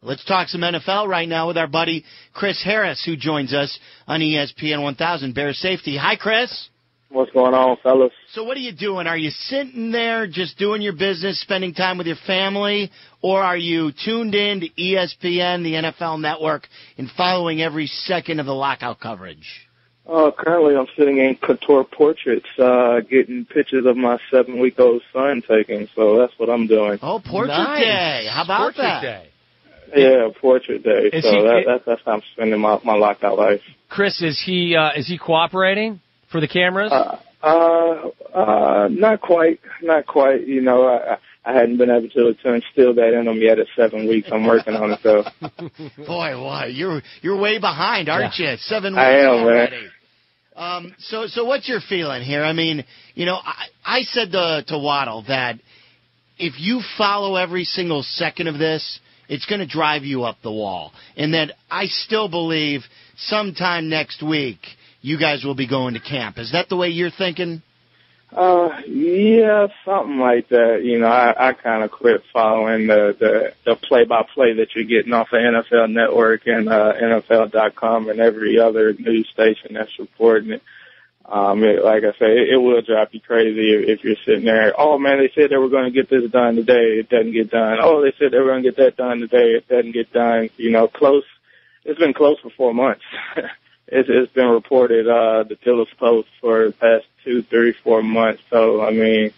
Let's talk some NFL right now with our buddy Chris Harris, who joins us on ESPN 1000, Bears Safety. Hi, Chris. What's going on, fellas? So what are you doing? Are you sitting there just doing your business, spending time with your family, or are you tuned in to ESPN, the NFL Network, and following every second of the lockout coverage? Currently I'm sitting in couture portraits, getting pictures of my 7-week-old son taken, so that's what I'm doing. Oh, Portrait Day. How about Portrait that? Day. Yeah, Portrait Day. That's how I'm spending my lockout life. Chris, is he cooperating for the cameras? Not quite. You know, I hadn't been able to instill that in him yet at 7 weeks. I'm working on it, though. Boy, what? You're way behind, aren't you? 7 weeks I am, already. man. So what's your feeling here? I mean, you know, I said to Waddle that if you follow every single second of this, it's going to drive you up the wall. And that I still believe sometime next week you guys will be going to camp. Is that the way you're thinking? Yeah, something like that. You know, I kind of quit following the play-by-play that you're getting off of NFL Network and NFL.com and every other news station that's reporting it. Like I say, it will drive you crazy if you're sitting there. Oh, man, they said they were going to get this done today. It doesn't get done. Oh, they said they were going to get that done today. It doesn't get done. You know, close. It's been close for 4 months. It's been reported, the deal is closed for the past 2, 3, 4 months. So, I mean,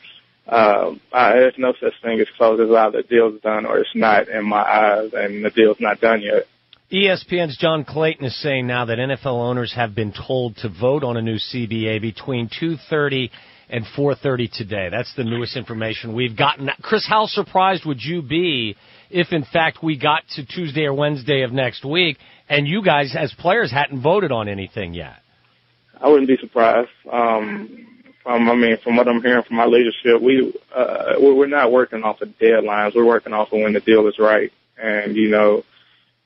there's no such thing as closed as either the deal's done or it's not in my eyes, and the deal's not done yet. ESPN's John Clayton is saying now that NFL owners have been told to vote on a new CBA between 2:30 and 4:30 today. That's the newest information we've gotten. Chris, how surprised would you be if, in fact, we got to Tuesday or Wednesday of next week and you guys, as players, hadn't voted on anything yet? I wouldn't be surprised. From what I'm hearing from our leadership, we're not working off of deadlines. We're working off of when the deal is right. And, you know,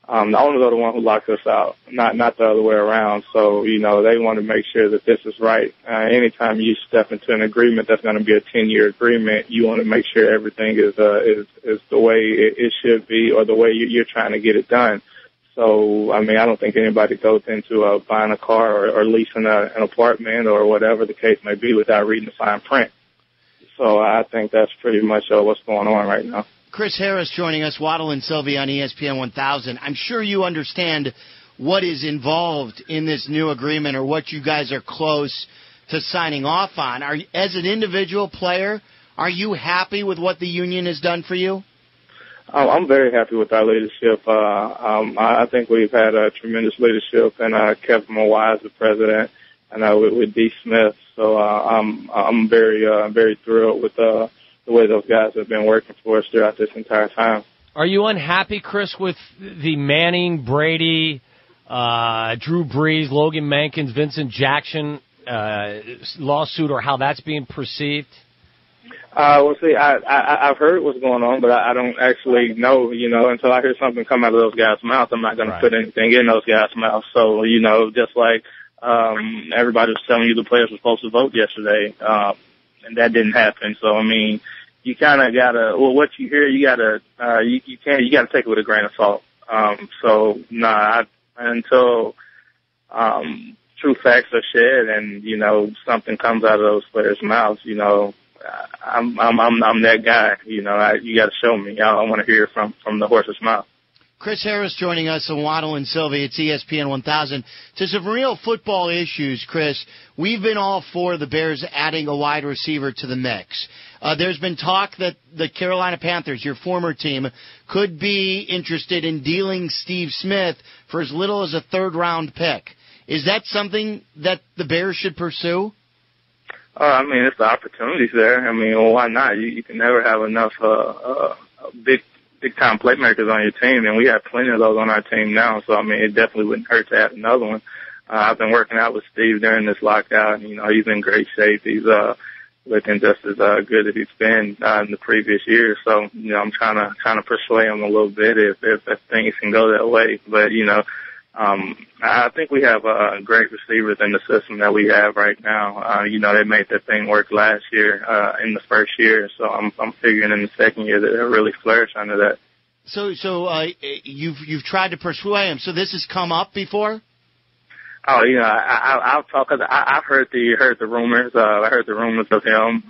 the owners are the one who locks us out, not the other way around. So, you know, they want to make sure that this is right. Anytime you step into an agreement that's going to be a 10-year agreement, you want to make sure everything is the way it should be or the way you're trying to get it done. So, I mean, I don't think anybody goes into buying a car or leasing an apartment or whatever the case may be without reading the fine print. So I think that's pretty much what's going on right now. Chris Harris joining us, Waddle and Silvy on ESPN 1000. I'm sure you understand what is involved in this new agreement or what you guys are close to signing off on. As an individual player, are you happy with what the union has done for you? I'm very happy with our leadership. I think we've had a tremendous leadership, and Kevin Mawai as the president, and with D. Smith. So I'm very thrilled with the way those guys have been working for us throughout this entire time. Are you unhappy, Chris, with the Manning, Brady, Drew Brees, Logan Mankins, Vincent Jackson lawsuit, or how that's being perceived? Well, see, I've heard what's going on, but I don't actually know, you know, until I hear something come out of those guys' mouths. I'm not going to put anything in those guys' mouths. So, you know, just like everybody was telling you the players were supposed to vote yesterday, and that didn't happen. So, I mean, you kind of gotta, well, what you hear, you gotta take it with a grain of salt. So, until true facts are shared and, you know, something comes out of those players' mouths, you know, I'm that guy. You know, you got to show me. I want to hear from the horse's mouth. Chris Harris joining us on Waddle and Silvy. It's ESPN 1000. To some real football issues, Chris, we've been all for the Bears adding a wide receiver to the mix. There's been talk that the Carolina Panthers, your former team, could be interested in dealing Steve Smith for as little as a third-round pick. Is that something that the Bears should pursue? I mean, if the opportunity's there, I mean, well, why not? You can never have enough big-time playmakers on your team, and we have plenty of those on our team now. So, I mean, it definitely wouldn't hurt to add another one. I've been working out with Steve during this lockout, and, you know, he's in great shape. He's looking just as good as he's been in the previous years. So, you know, I'm trying to persuade him a little bit if things can go that way. But, you know, I think we have great receivers in the system that we have right now. You know, they made that thing work last year in the first year, so I'm figuring in the second year that they'll really flourish under that. So you've tried to persuade him. So this has come up before? Oh, I'll talk. I've heard the rumors. I heard the rumors of him.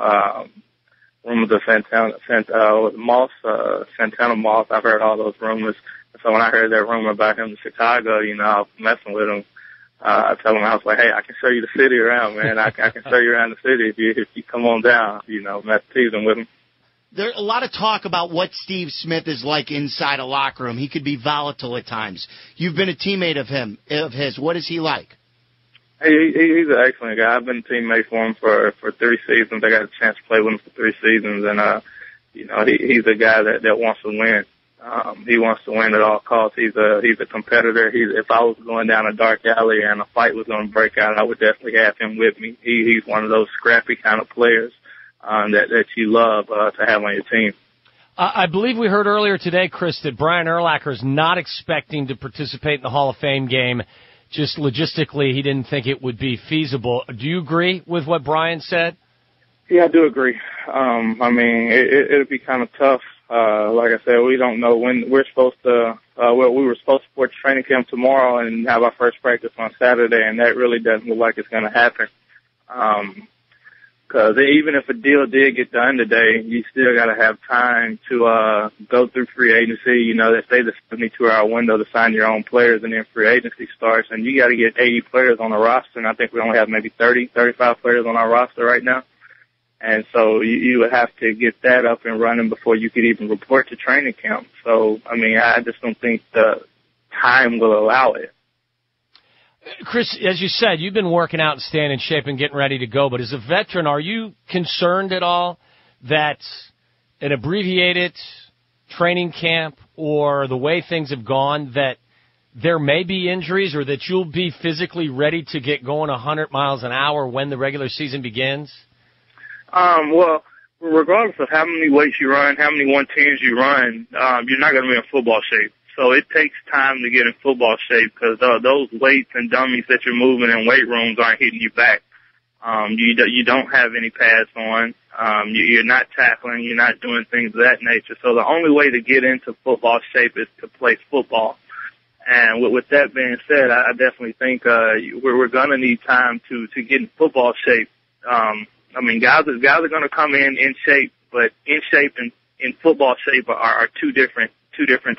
Rumors of Santana Moss. I've heard all those rumors. So when I heard that rumor about him in Chicago, I was messing with him. I told him, I was like, hey, I can show you the city around, man. I can show you around the city if you come on down, mess teasing with him. There's a lot of talk about what Steve Smith is like inside a locker room. He could be volatile at times. You've been a teammate of his. What is he like? He's an excellent guy. I've been a teammate for him for 3 seasons. I got a chance to play with him for 3 seasons, and he's a guy that wants to win. He wants to win at all costs. He's a competitor. If I was going down a dark alley and a fight was going to break out, I would definitely have him with me. He's one of those scrappy kind of players that you love to have on your team. I believe we heard earlier today, Chris, that Brian Urlacher is not expecting to participate in the Hall of Fame game. Just logistically, he didn't think it would be feasible. Do you agree with what Brian said? Yeah, I do agree. It'll be kind of tough. Like I said, we don't know when we're supposed to. We were supposed to support training camp tomorrow and have our first practice on Saturday, and that really doesn't look like it's going to happen. Because even if a deal did get done today, you still got to have time to go through free agency. They say the 72-hour window to sign your own players, and then free agency starts, and you got to get 80 players on the roster, and I think we only have maybe 30, 35 players on our roster right now. And so you would have to get that up and running before you could even report to training camp. So, I just don't think the time will allow it. Chris, as you said, you've been working out and staying in shape and getting ready to go. But as a veteran, are you concerned at all that an abbreviated training camp or the way things have gone, that there may be injuries or that you'll be physically ready to get going 100 miles an hour when the regular season begins? Well, regardless of how many weights you run, how many 110s you run, you're not going to be in football shape. So it takes time to get in football shape because those weights and dummies that you're moving in weight rooms aren't hitting you back. You don't have any pads on. You're not tackling. You're not doing things of that nature. So the only way to get into football shape is to play football. And with that being said, I definitely think we're going to need time to get in football shape. Guys are going to come in shape, but in shape and in football shape are two different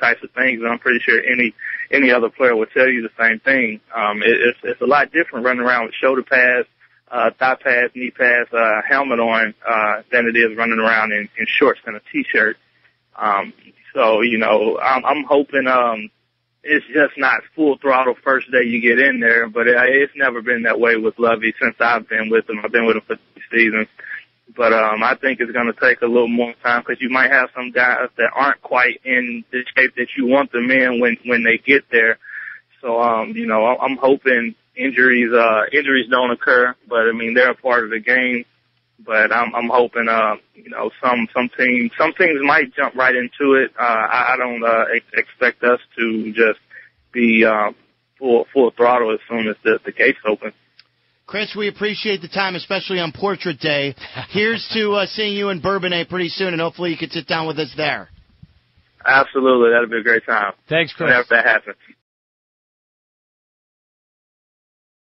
types of things. And I'm pretty sure any other player will tell you the same thing. It's a lot different running around with shoulder pads, thigh pads, knee pads, helmet on, than it is running around in shorts and a t-shirt. I'm hoping, it's just not full throttle first day you get in there, but it's never been that way with Lovey since I've been with him. I've been with him for 3 seasons. But I think it's going to take a little more time because you might have some guys that aren't quite in the shape that you want them in when they get there. So, I'm hoping injuries don't occur, but they're a part of the game. But I'm hoping, some teams might jump right into it. I don't expect us to just be full throttle as soon as the gates open. Chris, we appreciate the time, especially on Portrait Day. Here's to seeing you in Bourbonnais pretty soon, and hopefully you can sit down with us there. Absolutely. That'll be a great time. Thanks, Chris. Whenever that happens.